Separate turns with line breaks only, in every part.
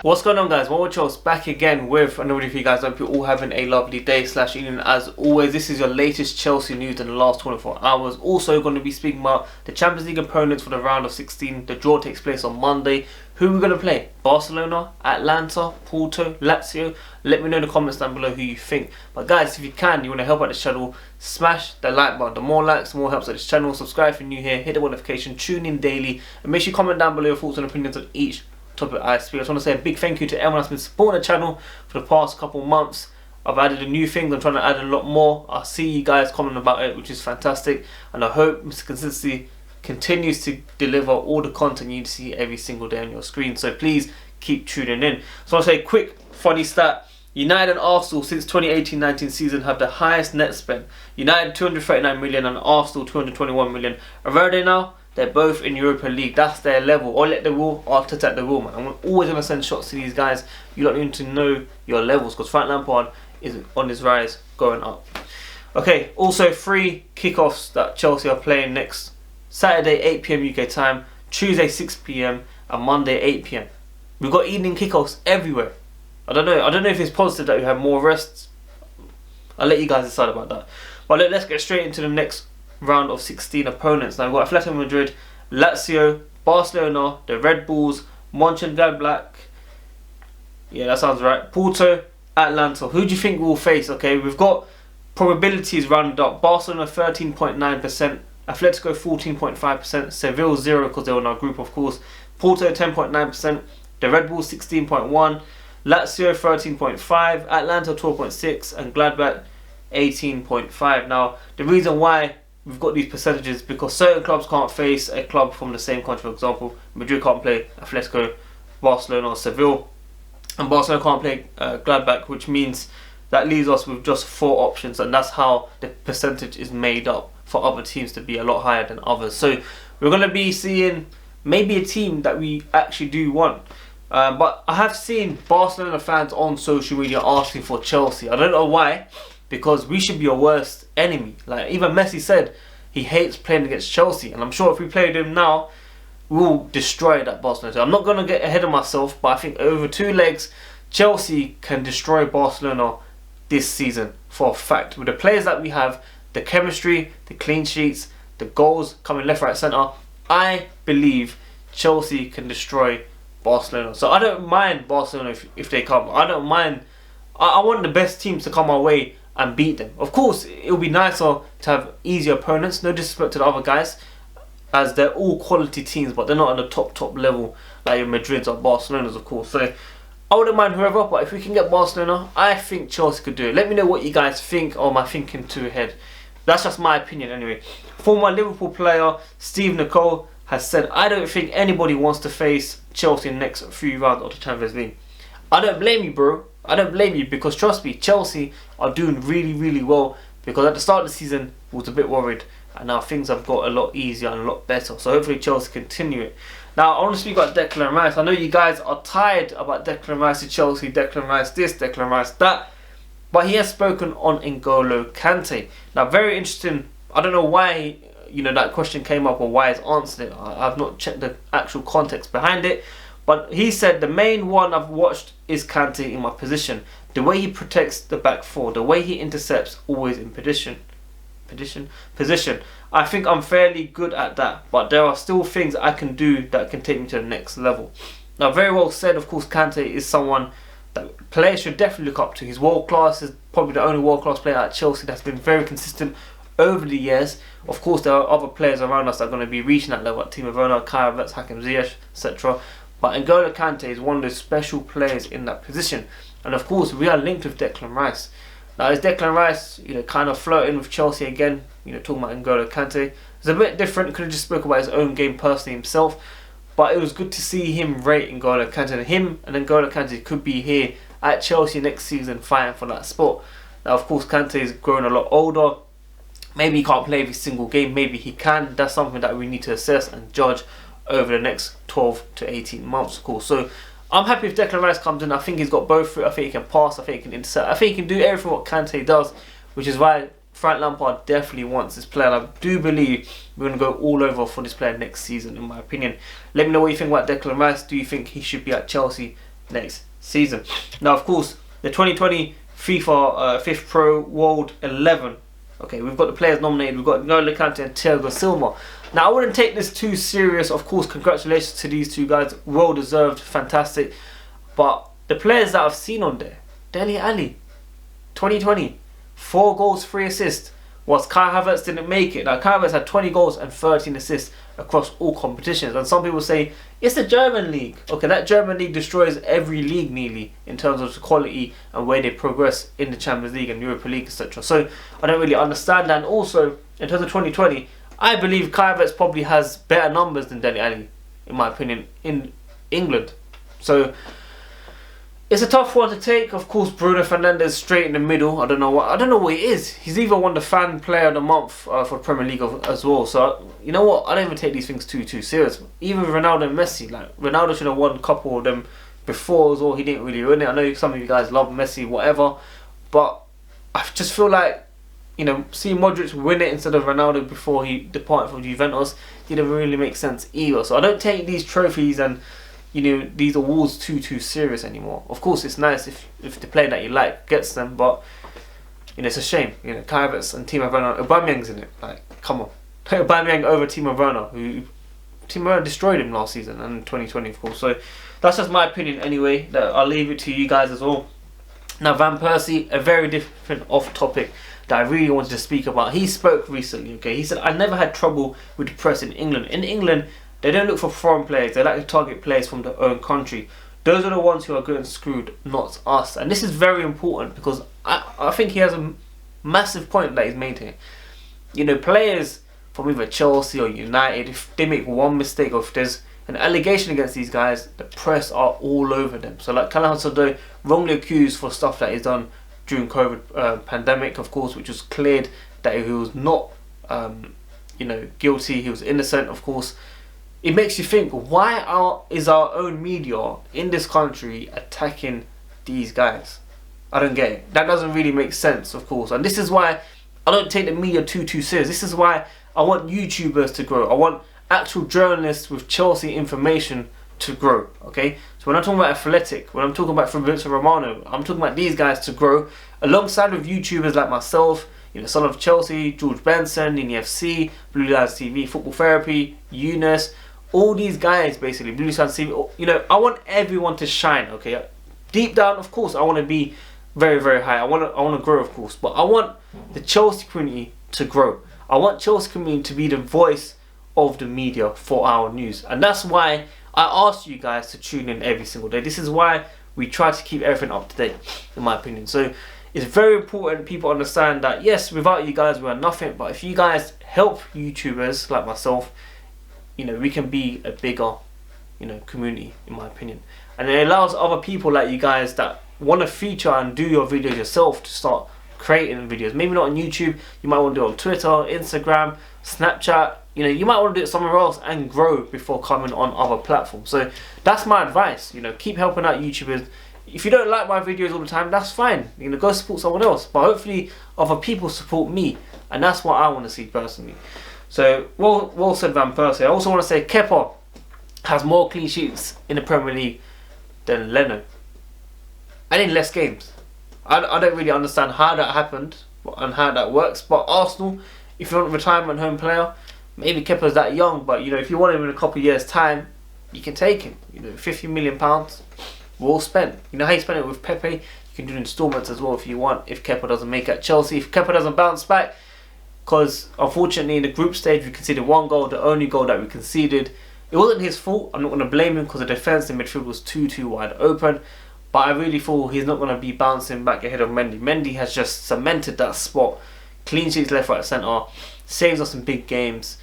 What's going on, guys? One with Charles back again with another video for you guys. I hope you're all having a lovely day / evening. As always, this is your latest Chelsea news in the last 24 hours. Also going to be speaking about the Champions League opponents for the round of 16. The draw takes place on Monday. Who we're going to play? Barcelona, Atlanta, Porto, Lazio. Let me know in the comments down below who you think. But guys, if you can, you want to help out this channel, smash the like button. The more likes, the more helps out this channel. Subscribe if you're new here, hit the notification, tune in daily, and make sure you comment down below your thoughts and opinions on each topic I speak. I just want to say a big thank you to everyone that's been supporting the channel for the past couple months. I've added a new thing, I'm trying to add a lot more. I see you guys commenting about it, which is fantastic, and I hope Mr. Consistency continues to deliver all the content you see every single day on your screen. So please keep tuning in. So I want to say a quick funny stat. United and Arsenal since 2018-19 season have the highest net spend. United 239 million and Arsenal 221 million. And where are they now? They're both in Europa League. That's their level. Or let the wall after attack the wall, man. I'm always going to send shots to these guys. You don't need to know your levels, because Frank Lampard is on his rise, going up. Okay, also 3 kickoffs that Chelsea are playing next Saturday 8 PM UK time, Tuesday 6 PM, and Monday 8 PM. We've got evening kickoffs everywhere. I don't know if it's positive that we have more rests. I'll let you guys decide about that. But let's get straight into the next round of 16 opponents. Now we've got Atletico Madrid, Lazio, Barcelona, the Red Bulls, Mönchengladbach. Yeah, that sounds right. Porto, Atlanta. Who do you think we'll face? Okay, we've got probabilities rounded up. Barcelona 13.9%, Atletico 14.5%, Seville 0 because they're in our group, of course. Porto 10.9%, the Red Bulls 16.1%, Lazio 13.5%, Atlanta 12.6%, and Gladbach 18.5%. Now the reason why we've got these percentages because certain clubs can't face a club from the same country. For example, Madrid can't play Atletico, Barcelona or Seville, and Barcelona can't play Gladbach, which means that leaves us with just 4 options, and that's how the percentage is made up for other teams to be a lot higher than others. So we're going to be seeing maybe a team that we actually do want. But I have seen Barcelona fans on social media asking for Chelsea. I don't know why, because we should be your worst enemy. Like even Messi said he hates playing against Chelsea, and I'm sure if we played him now, we'll destroy that Barcelona. So I'm not going to get ahead of myself, but I think over 2 legs, Chelsea can destroy Barcelona this season for a fact. With the players that we have, the chemistry, the clean sheets, the goals coming left, right, centre, I believe Chelsea can destroy Barcelona. So I don't mind Barcelona if they come. I don't mind. I want the best teams to come our way and beat them. Of course, it would be nicer to have easier opponents. No disrespect to the other guys, as they're all quality teams, but they're not on the top level like your Madrids or Barcelonas, of course. So I wouldn't mind whoever, but if we can get Barcelona, I think Chelsea could do it. Let me know what you guys think, or am I thinking too ahead? That's just my opinion anyway. Former Liverpool player Steve Nicole has said, I don't think anybody wants to face Chelsea in the next few rounds of the Champions League. I don't blame you, bro. I don't blame you, because trust me, Chelsea are doing really well, because at the start of the season I was a bit worried, and now things have got a lot easier and a lot better. So hopefully Chelsea continue it. Now I want to speak about Declan Rice. I know you guys are tired about Declan Rice to Chelsea, Declan Rice this, Declan Rice that, but he has spoken on N'Golo Kante. Now very interesting. I don't know why that question came up or why he's answered it. I've not checked the actual context behind it. But he said, the main one I've watched is Kante in my position. The way he protects the back 4, the way he intercepts, always in position. I think I'm fairly good at that, but there are still things I can do that can take me to the next level. Now, very well said. Of course, Kante is someone that players should definitely look up to. He's world class. He's probably the only world class player at Chelsea that's been very consistent over the years. Of course, there are other players around us that are going to be reaching that level, like Timo Werner, Kai Havertz, Hakim Ziyech, etc. But N'Golo Kante is one of those special players in that position. And of course, we are linked with Declan Rice. Now, is Declan Rice, kind of flirting with Chelsea again? Talking about N'Golo Kante. It's a bit different. He could have just spoke about his own game personally himself. But it was good to see him rate N'Golo Kante. And him and N'Golo Kante could be here at Chelsea next season fighting for that spot. Now, of course, Kante is growing a lot older. Maybe he can't play every single game. Maybe he can. That's something that we need to assess and judge over the next 12 to 18 months, of course. So I'm happy if Declan Rice comes in. I think he's got both. I think he can pass. I think he can intercept. I think he can do everything what Kante does, which is why Frank Lampard definitely wants this player. And I do believe we're going to go all over for this player next season, in my opinion. Let me know what you think about Declan Rice. Do you think he should be at Chelsea next season. Now, of course, the 2020 FIFA Fifth Pro World 11. Okay, we've got the players nominated. We've got N'Golo Kante and Thiago Silva. Now, I wouldn't take this too serious. Of course, congratulations to these two guys. Well deserved, fantastic. But the players that I've seen on there, Dele Alli, 2020, 4 goals, 3 assists. Whilst Kai Havertz didn't make it. Now, Kai Havertz had 20 goals and 13 assists across all competitions. And some people say, it's the German league. Okay, that German league destroys every league nearly in terms of the quality and where they progress in the Champions League and Europa League, etc. So, I don't really understand that. And also, in terms of 2020, I believe Kai Havertz probably has better numbers than Dele Alli, in my opinion, in England. So, it's a tough one to take. Of course, Bruno Fernandes straight in the middle. I don't know what it is. He's even won the Fan Player of the Month for Premier League as well. So you know what? I don't even take these things too serious. Even Ronaldo and Messi, like Ronaldo should have won a couple of them before as well. He didn't really win it. I know some of you guys love Messi, whatever, but I just feel like, you know, seeing Modric win it instead of Ronaldo before he departed from Juventus didn't really make sense either. So I don't take these trophies and, you know, these awards too serious anymore. Of course, it's nice if the player that you like gets them, but you know, it's a shame. You know, Kai Havertz and Timo Werner, Aubameyang's in it. Like, come on, Aubameyang over Timo Werner, who Timo Werner destroyed him last season and 2020, of course. So that's just my opinion anyway. That I'll leave it to you guys as well. Now, Van Persie, a very different off topic that I really wanted to speak about. He spoke recently. Okay, he said, "I never had trouble with the press in England. In England, they don't look for foreign players. They like to target players from their own country. Those are the ones who are getting screwed, not us." And this is very important because I think he has a massive point that he's made here. You know, players from either Chelsea or United, if they make one mistake or if there's an allegation against these guys, the press are all over them. So like Callum Hudson-Odoi, wrongly accused for stuff that he's done during COVID pandemic, of course, which was cleared that he was not, you know, guilty. He was innocent, of course. It makes you think, why is our own media in this country attacking these guys? I don't get it. That doesn't really make sense, of course. And this is why I don't take the media too serious. This is why I want YouTubers to grow. I want actual journalists with Chelsea information to grow, okay? So when I'm talking about Athletic, when I'm talking about Fabrizio Romano, I'm talking about these guys to grow alongside with YouTubers like myself, you know, Son of Chelsea, George Benson, Nini FC, Blue Lights TV, Football Therapy, Eunice, all these guys basically, Blue Lights TV, you know, I want everyone to shine, okay? Deep down, of course, I want to be very high. I want to grow, of course, but I want the Chelsea community to grow. I want Chelsea community to be the voice of the media for our news, and that's why I ask you guys to tune in every single day. This is why we try to keep everything up to date, in my opinion. So it's very important people understand that yes, without you guys we are nothing, but if you guys help YouTubers like myself, you know, we can be a bigger, you know, community, in my opinion. And it allows other people like you guys that want to feature and do your videos yourself to start creating videos. Maybe not on YouTube, you might want to do it on Twitter, Instagram, Snapchat, you know, you might want to do it somewhere else and grow before coming on other platforms. So that's my advice, you know, keep helping out YouTubers. If you don't like my videos all the time, that's fine, you know, go support someone else, but hopefully other people support me, and that's what I want to see personally. So well said, Van Persie. I also want to say Kepa has more clean sheets in the Premier League than Leno, and in less games. I don't really understand how that happened and how that works, but Arsenal, if you're not a retirement home player, maybe Kepa's that young, but you know, if you want him in a couple of years time, you can take him. You know, £50 million, well spent. You know how you spend it with Pepe, you can do installments as well if you want, if Kepa doesn't make it at Chelsea. If Kepa doesn't bounce back, because unfortunately in the group stage we conceded 1 goal, the only goal that we conceded. It wasn't his fault, I'm not going to blame him, because the defence in midfield was too wide open. But I really thought he's not going to be bouncing back ahead of Mendy. Mendy has just cemented that spot. Clean sheets left, right, centre. Saves us in big games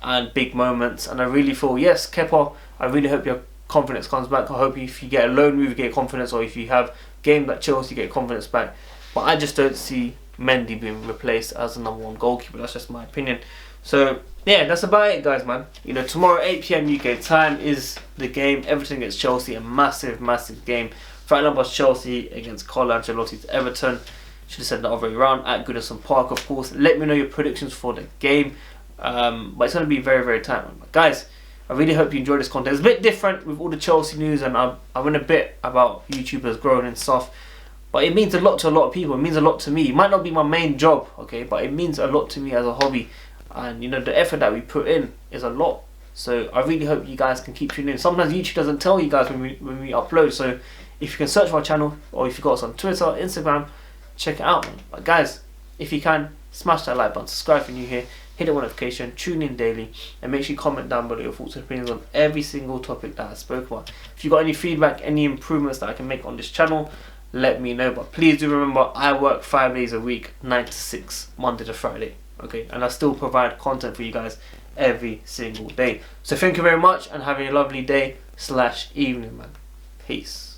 and big moments. And I really thought, yes, Kepa, I really hope your confidence comes back. I hope if you get a loan move, you get confidence. Or if you have game like Chelsea, you get confidence back. But I just don't see Mendy being replaced as the #1 goalkeeper. That's just my opinion. So, yeah, that's about it, guys, man. You know, tomorrow, 8 PM UK time is the game. Everton against Chelsea. A massive game. Friday night was Chelsea against Carlo Ancelotti's Everton. Should have said the other way around, at Goodison Park, of course. Let me know your predictions for the game. But it's going to be very tight, man. But guys, I really hope you enjoy this content. It's a bit different with all the Chelsea news, and I went a bit about YouTubers growing and stuff. But it means a lot to a lot of people. It means a lot to me. It might not be my main job, okay, but it means a lot to me as a hobby. And you know, the effort that we put in is a lot. So I really hope you guys can keep tuning in. Sometimes YouTube doesn't tell you guys when we upload. So if you can search for our channel, or if you got us on Twitter, Instagram, check it out, man. But guys, if you can, smash that like button, subscribe if you're new here, hit the notification, tune in daily, and make sure you comment down below your thoughts and opinions on every single topic that I spoke about. If you got any feedback, any improvements that I can make on this channel, let me know. But please do remember, I work 5 days a week, 9 to 6, Monday to Friday, okay, and I still provide content for you guys every single day. So thank you very much, and have a lovely day / evening, man. Peace.